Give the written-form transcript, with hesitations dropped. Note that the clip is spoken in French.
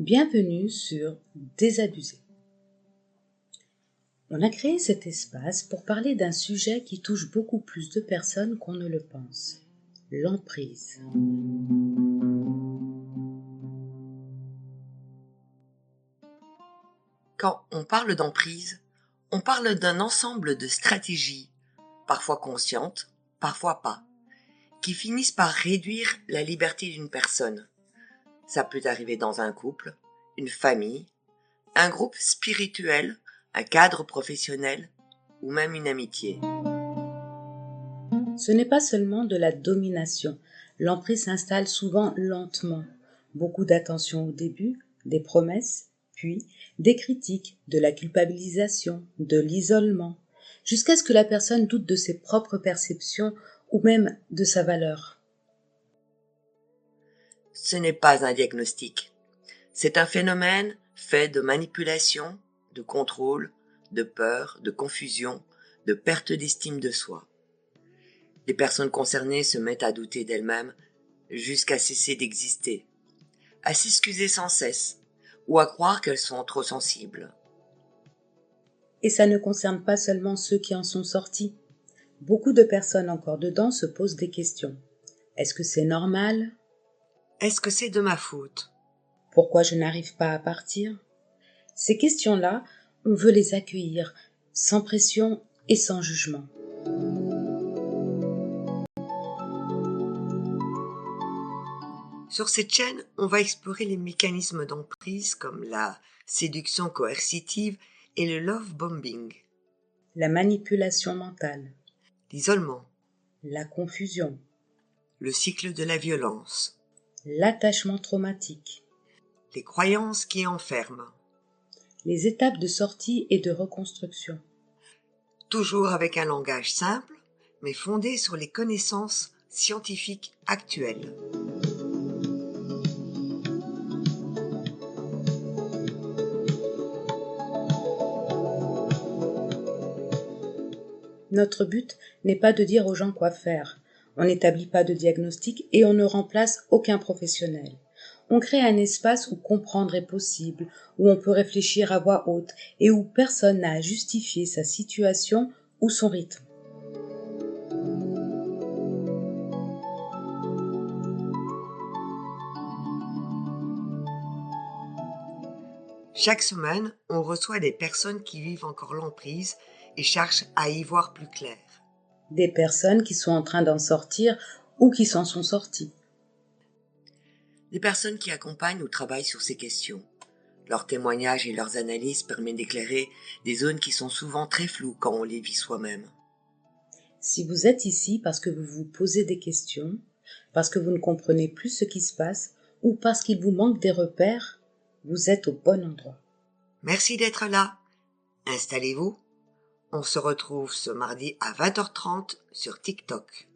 Bienvenue sur Désabusé. On a créé cet espace pour parler d'un sujet qui touche beaucoup plus de personnes qu'on ne le pense, l'emprise. Quand on parle d'emprise, on parle d'un ensemble de stratégies, parfois conscientes, parfois pas, qui finissent par réduire la liberté d'une personne. Ça peut arriver dans un couple, une famille, un groupe spirituel, un cadre professionnel ou même une amitié. Ce n'est pas seulement de la domination. L'emprise s'installe souvent lentement. Beaucoup d'attention au début, des promesses, puis des critiques, de la culpabilisation, de l'isolement, jusqu'à ce que la personne doute de ses propres perceptions ou même de sa valeur. Ce n'est pas un diagnostic. C'est un phénomène fait de manipulation, de contrôle, de peur, de confusion, de perte d'estime de soi. Les personnes concernées se mettent à douter d'elles-mêmes jusqu'à cesser d'exister, à s'excuser sans cesse ou à croire qu'elles sont trop sensibles. Et ça ne concerne pas seulement ceux qui en sont sortis. Beaucoup de personnes encore dedans se posent des questions. Est-ce que c'est normal? Est-ce que c'est de ma faute? Pourquoi je n'arrive pas à partir? Ces questions-là, on veut les accueillir, sans pression et sans jugement. Sur cette chaîne, on va explorer les mécanismes d'emprise comme la séduction coercitive et le love bombing, La manipulation mentale, l'isolement, la confusion, le cycle de la violence, l'attachement traumatique, les croyances qui enferment, les étapes de sortie et de reconstruction. toujours avec un langage simple, mais fondé sur les connaissances scientifiques actuelles. Notre but n'est pas de dire aux gens quoi faire. On n'établit pas de diagnostic et on ne remplace aucun professionnel. On crée un espace où comprendre est possible, où on peut réfléchir à voix haute et où personne n'a à justifier sa situation ou son rythme. Chaque semaine, on reçoit des personnes qui vivent encore l'emprise et cherchent à y voir plus clair. Des personnes qui sont en train d'en sortir ou qui s'en sont sorties. Des personnes qui accompagnent ou travaillent sur ces questions. Leurs témoignages et leurs analyses permettent d'éclairer des zones qui sont souvent très floues quand on les vit soi-même. Si vous êtes ici parce que vous vous posez des questions, parce que vous ne comprenez plus ce qui se passe ou parce qu'il vous manque des repères, vous êtes au bon endroit. Merci d'être là. Installez-vous. On se retrouve ce mardi à 20h30 sur TikTok.